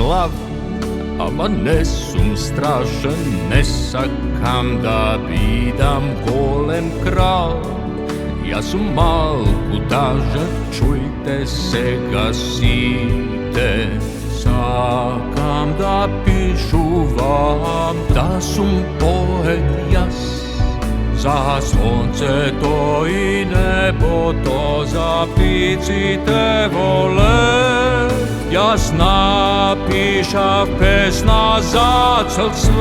mlav, ama ne sum strašan, ne sakam da bidam golem kralj. Ja sum mal kutaža, čujte se gasite. Sakam da pišu vam, da sum poet jas. Za slonce to i nebo to, za picite vole. Jas napišav pesna za cel svet.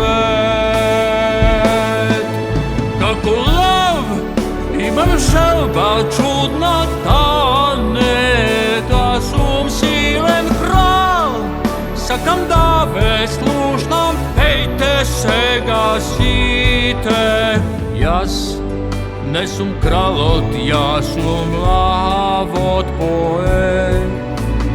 Kako lav imam želba čudna tane, da sum silen kralj. Sakam da ve slušam, pejte se gasite. Jas ne sum kralot, ja sum lavot poet.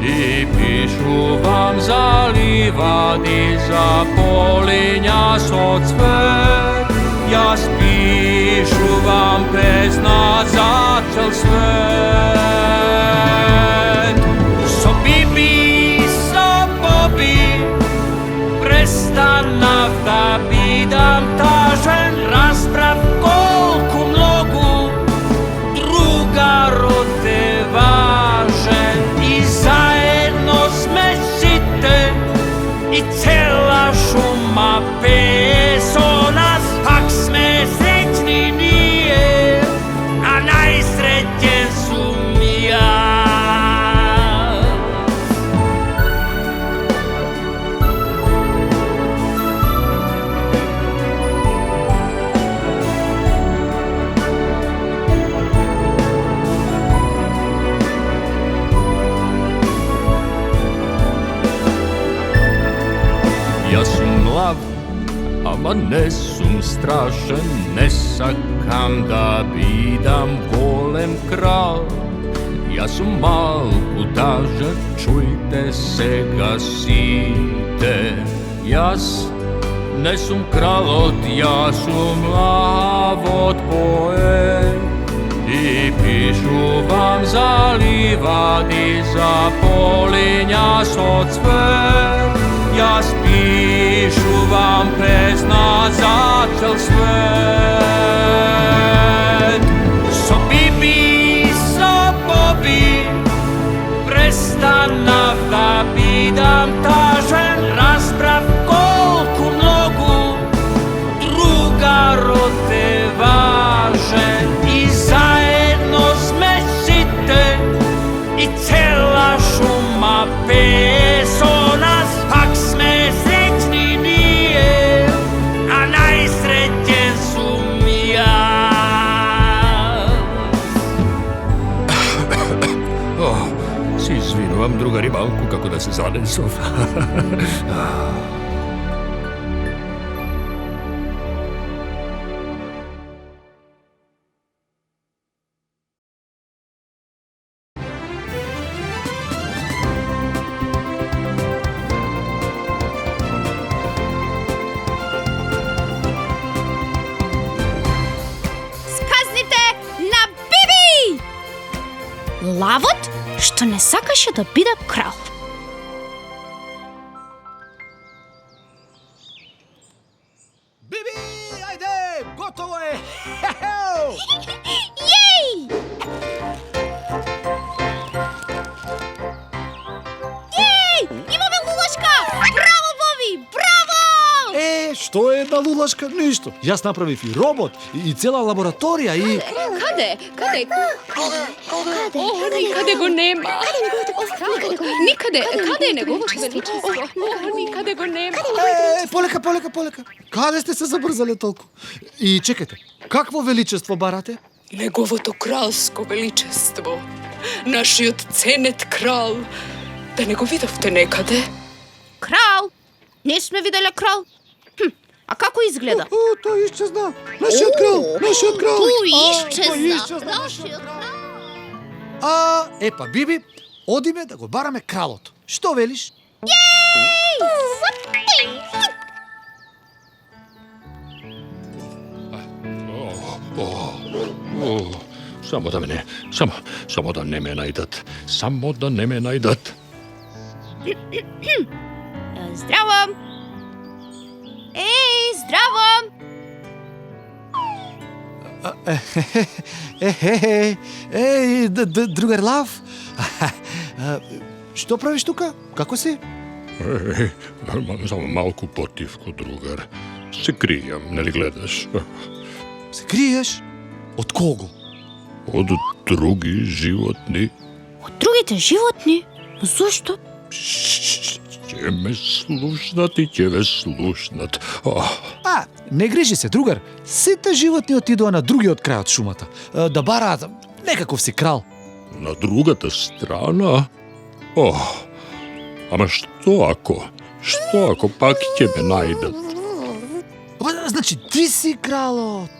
I pišu vam za livadi, za polinja so cvet. Jas pišu vam pesna za cel svet. So Bibi, so Bobi, prestanav da bidam tažen, rasprav kolku mnogu druga rode važen. I zajedno smesite i cela šuma peso nas, pak sme srećni nije, a najsrećen sum ja. Ja sum mlav, ama ne sum strašan, ne sakam da bidam golem kralj. Ja sum mal kutaža, čujte se gasite. Jas ne sum kralot, ja sum lavot poet. I pišu vam za livadi, za polinja so cvet. Jas pišu vam pesna za cel svet. So Bibi, so Bobi, prestanav da bidam tažen, rasprav kolku mnogu druga rode važen. I zajedno smesite i cela šuma peso nas, pak sme srećni nije, a najsrećen sum ja. Si izvinuvam drugari malku kako da se zanesov. Lavot, što ne sakaše da bida kralj. Bibi, ajde, gotovo je! Jej! Jej! Imаме лулашка! Браво, Боби! Браво! Što je jedna lulaška? Ništa. Jas napravив i robot, i cijela laboratorija, i... Kade? Nikade go nema. Nikade negovog veličestvo. Nikade go nema. Poleka. Kade ste se zabrzali toliko? I čekajte, kakvo veličestvo barate? Negovo to kralsko veličestvo. Naši od cenet kralj. Da ne go vidovte nekade? Kralj? Nismo vidjeli kralj? A kako izgleda? To iščezna. Naši od kralj. Tu iščezna. Naši od kralj. Pa Bibi, odime da go barame kralot. Što veliš? Samo da ne me najdat. Здраво! Ей, здраво! Другар Лав. Што правиш тука? Како си? Само малку потивку, другар. Се кријам, нели гледаш? Се криеш? Од кого? Од други животни. Од другите животни? Зошто? Ќе ме слушнат и ќе ве слушнат. Не грижи се, другар. Сите животни отидоа на другиот крај од шумата. Да бараат некаков си крал. На другата страна? Ама што ако пак ќе ме најдат? Значи, ти си кралот.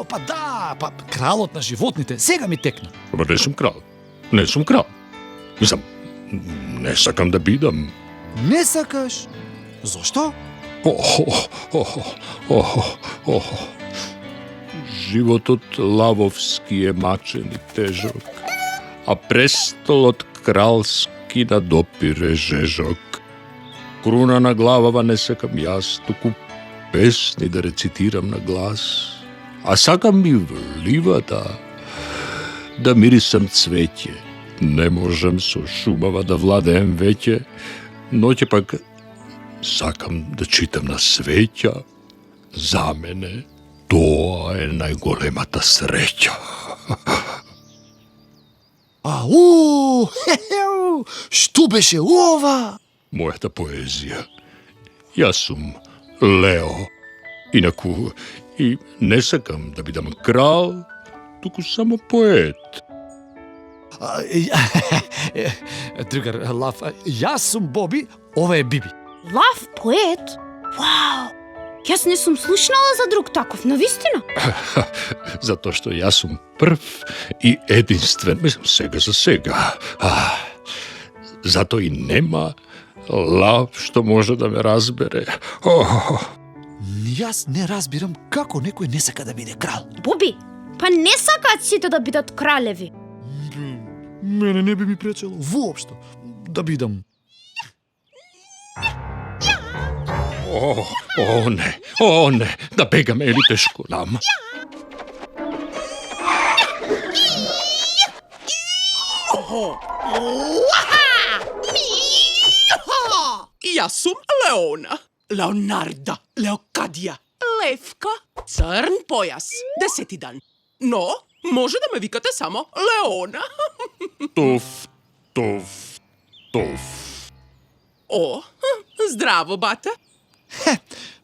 Па да, кралот на животните. Сега ми текна. Ама не сум крал. Мислам, не сакам да бидам. Не сакаш? Зошто? Животот лавовски е мачен и тежок, а престолот кралски на допир е жежок. Круна на главава не сакам јас, туку песни да рецитирам на глас, а сакам и в ливата да мирисам цвеќе. Не можам со шумава да владеем веќе, ноќе пак сакам да читам на свеќа. За мене тоа е најголемата среќа. Што беше ова? Мојата поезија. Јас сум Лео. Инаку и не сакам да бидам крал, туку само поет. Другар Лав, јас сум Боби, ова е Биби. Лав поет? Вау! Јас не сум слушнала за друг таков, навистина. Затоа што јас сум прв и единствен, мислам сега за сега. Зато и нема лав што може да ме разбере. Јас не разбирам како некој не сака да биде крал. Боби, па не сакаат сите да бидат кралеви. Мене не би ми пречело воопшто да бидам. Не, да бегаме или тешко нам. Јас сум Леона, Леонарда, Леокадија, Левка, црн појас, 10 дан. Но, може да ме викате само Леона. Туф. О, здраво, бате.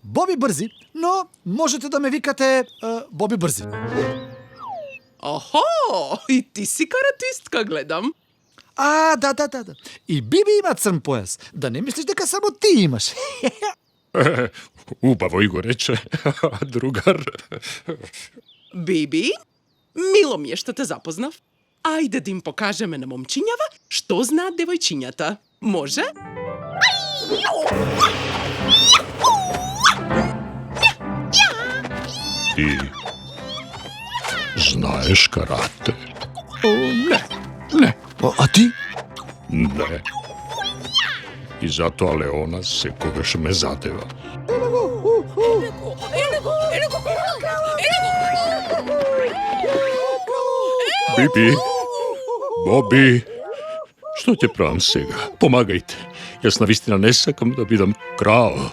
Боби Брзи, но можете да ме викате Боби Брзи. Охо, и ти си каратистка, гледам. Да. И Биби има црн појас. Да не мислиш дека само ти имаш. Убаво и го рече, другар. Биби, мило ми е што те запознав. Ајде да им покажеме на момчињава што знаат девојчињата. Може? Ти знаеш карате? Не. А ти? Не. И затоа Леона секогаш ме задева. Биби, Боби, што ќе правам сега? Помагајте. Јас навистина не сакам да бидам крал.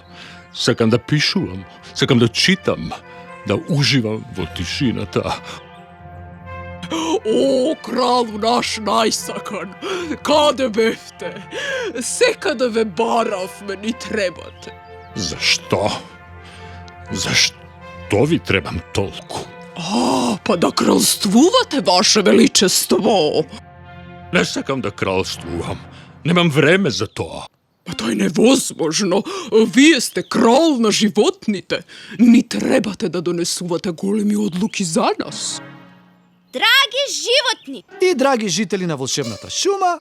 Сакам да пишувам, сакам да читам, да уживам во тишината. О, кралу наш најсакан, каде бевте? Секаде ве баравме, ни требате. Зашто? Зашто ви требам толку? Па да кралствувате, ваше величество. Не сакам да кралствувам. Немам време за тоа. Па тоа е невозможно. Вие сте крал на животните. Ни требате да донесувате големи одлуки за нас. Драги животни, И драги жители на волшебната шума,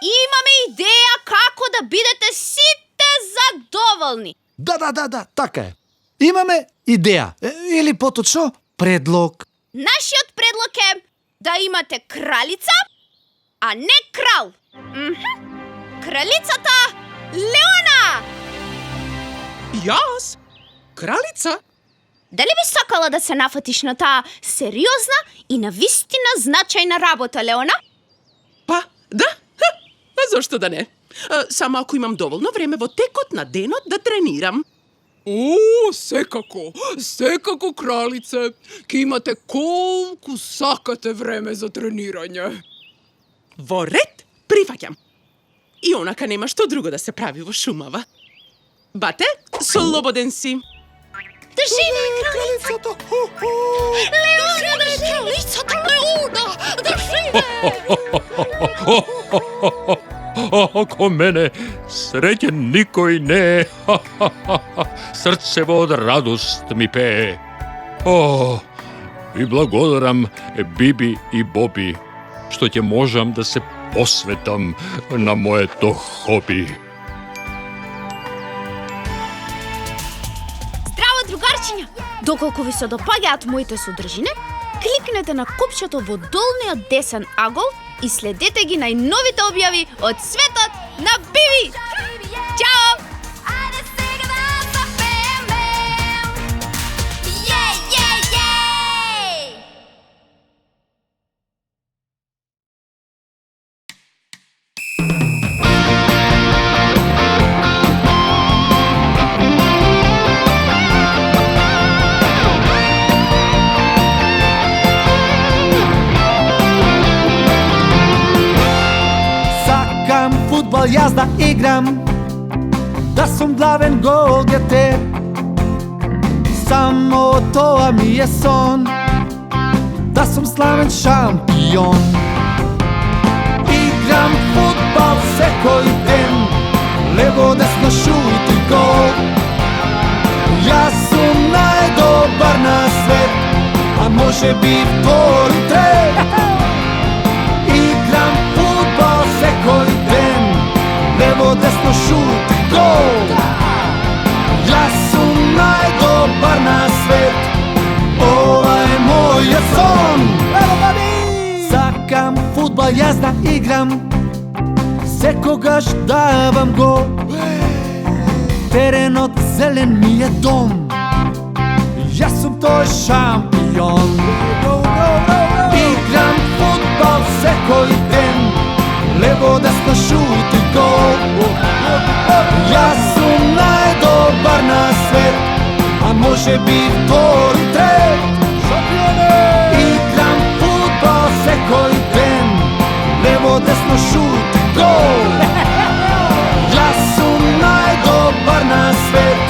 имаме идеја како да бидете сите задоволни. да, така е. Имаме идеја, или поточно предлог. Нашиот предлог е да имате кралица, а не крал. Кралицата Леона! Јас? Кралица? Дали би сакала да се нафатиш на таа сериозна и навистина значајна работа, Леона? Па, да. А зошто да не? Само ако имам доволно време во текот на денот да тренирам. Секако, кралице. Ке имате колку сакате време за тренирање. Во ред, прифаќам. И онака нема што друго да се прави во шумава. Бате, слободен си. Држи ме, кралицата! Леона, кралицата Леона! Држи ме! Ако мене среќен никој не, срцево од радост ми пее. О, ви благодарам, Биби и Боби, што ќе можам да се посветам на моето хоби. Здраво, другарчиња! Доколку ви се допаѓаат моите содржини, кликнете на копчето во долниот десен агол и следете ги најновите објави од светот на Биби! Чао! Фудбал јас да играм, да сум главен голгетер. Само тоа ми е сон, да сум славен шампион. Играм фудбал секој ден, лево десно шут и гол. Јас сум најдобар на свет, а може би втори трет. Играм фудбал секој ден, лево десно шут и гол. Јас сум најдобар на свет, ова е мојот сон. Сакам фудбал јас да играм, секогаш давам гол. Теренот зелен ми е дом, јас сум тој шампион. Играм фудбал секој ден, лево десно шут и гол. Јас сум најдобар на свет, а може би втори трет. Играм фудбал секој ден, лево десно шут и гол. Јас сум најдобар на свет,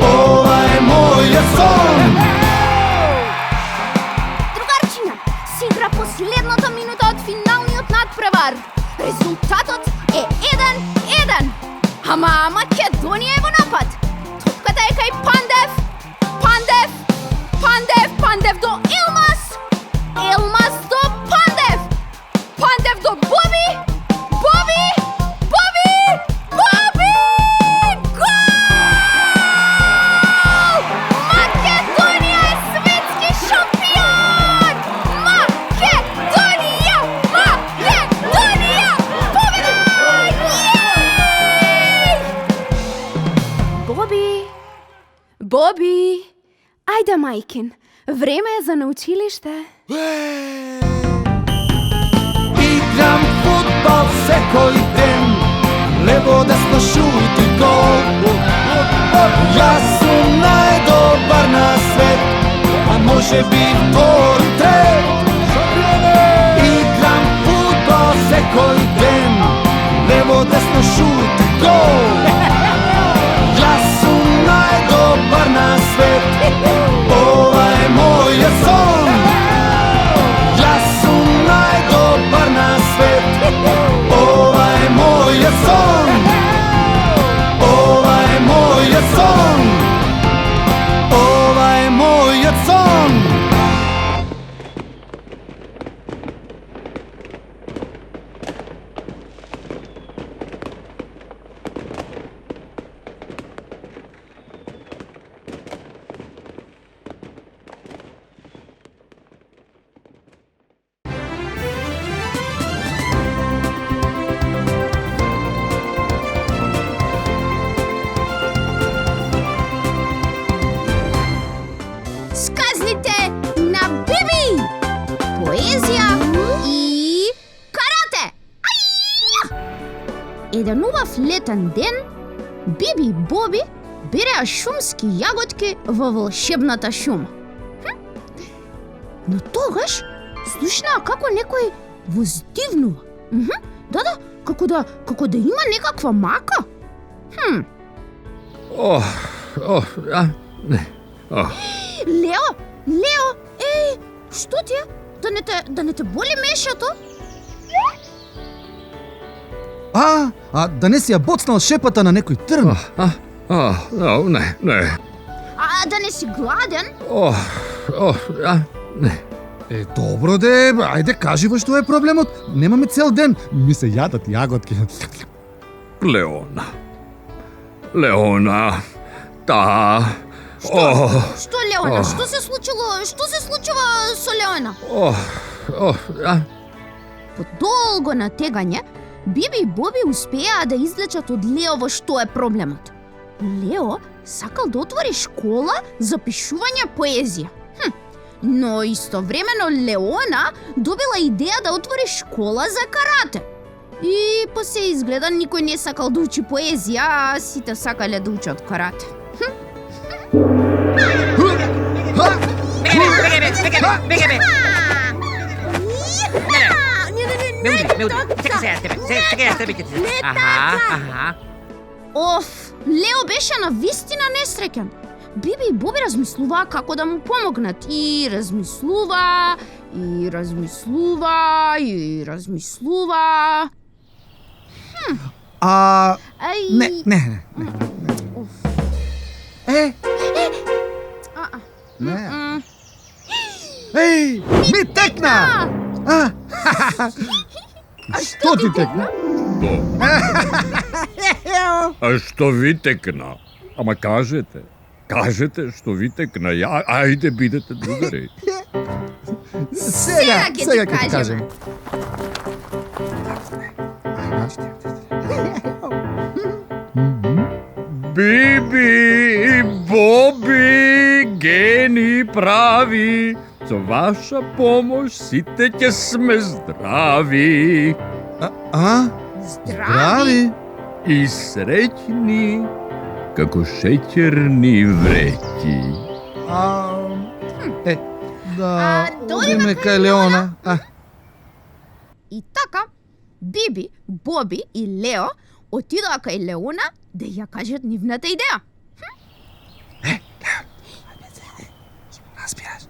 ова е мојот сон. Другарчиња, се игра последната минута од финалниот надпревар. Резултатот е 1-1. Ама Македонија е во напад. Топката е кај Пандев. Пандев до Илмаз. Илмаз до Пандев. Пандев до Боби. Боби! Гол! Македонија е светски шампион! Македонија! Победа! Боби, ајде мајкин, време е за на училиште. Играм фудбал секој ден, лево десно шут и гол. Јас сум најдобар на свет, а може би втори трет. Играм фудбал секој ден, лево десно шут и гол. Јас сум најдобар на свет, ова е мојот сон. Јас сум најдобар на свет, ова е мојот сон. Ова е мојот сон. Ова е мојот сон. поезија и карате. Ајја! Еден убав летен ден, Биби и Боби береа шумски јаготки во волшебната шума. Но тогаш слушнаа како некој воздивнува. Да, како да има некаква мака. Лео, еј, што ти е? Да не те боли мешето? Да не си ја боцнал шепата на некој трн? Не. А да не си гладен? Не. Добро де, ајде кажи во што е проблемот. Немаме цел ден, ми се јадат јаготки. Леона, таа... Што Леона? Што се случило? Што се случува со Леона? По долго натегање, Биби и Боби успеа да излечат од Лео во што е проблемот. Лео сакал да отвори школа за пишување поезија. Но истовремено Леона добила идеја да отвори школа за карате. И по се изгледа никој не сакал да учи поезија, а сите сакале да учат карате. Оф, Лео беше на вистина несреќен. Биби и Боби размислуваа како да му помогнат и размислува. Не. Еј, ми текна! Што ти текна? А што ви текна? Ама кажете што ви текна. Ајде бидете другари. Сега ќе ти кажеме. Биби и Боби, гени прави, со ваша помош сите ќе сме здрави. Здрави? И среќни, како шеќерни вреќи. Да, одиме кај Леона. И така, Биби, Боби и Лео отидоа кај Леона да ја кажат нивната идеја. Разбираш.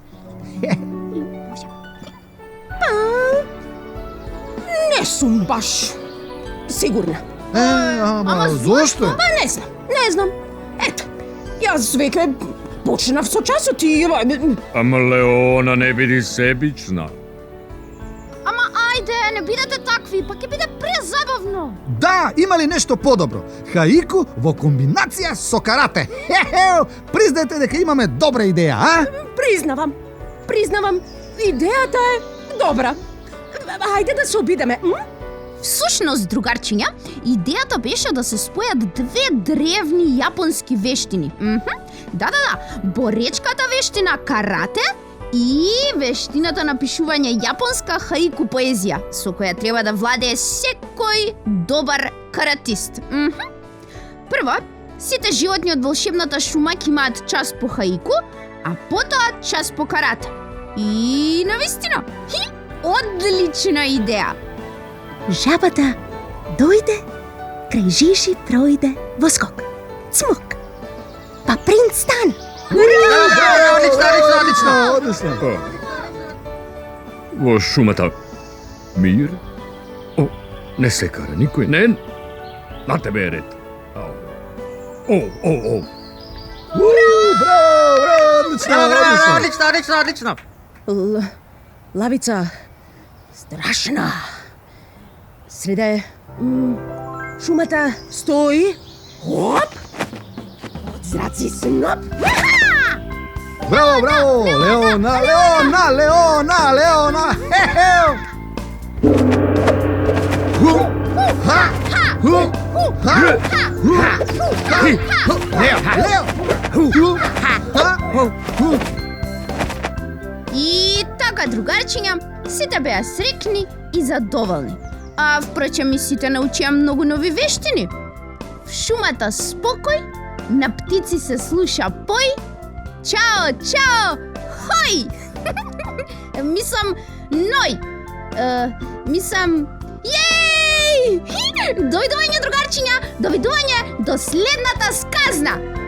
Не сум баш сигурна. Ама зошто? Не знам. Ето, јас веќе почнав со часот и... Ама Леона, не биди себична. Ама ајде, не бидете такви, па ќе биде презабавно. Да, има ли нешто подобро? Хаику во комбинација со карате. Признајте дека имаме добра идеја, а? Признавам, идејата е добра. Ајде да се обидеме. Всушност, другарчиња, идејата беше да се спојат две древни јапонски вештини. Да, боречката вештина карате и вештината на пишување јапонска хаику поезија, со која треба да владее секој добар каратист. Прво, сите животни од волшебната шума ќе имаат час по хаику, а потоа час по карате. И навистина, одлична идеја. Жабата дојде, крај Жиши пројде во скок. Цмок. Па принц стана. Одлично. Во шумата мир? Не се кара никој, не? На тебе е ред. Браво, Одлично. Лавица страшна. Среде шумата стои. Хоп! Од зраци сноп. Браво! Леона! И така, другарчиња, Сите беа срекни и задоволни. А впрочем и сите научија многу нови вештини. В шумата спокој, на птици се слуша пој. Чао, чао, хој! Мислам, ној. Мислам, јеј! Дојдување, другарчиња, довидување до следната сказна!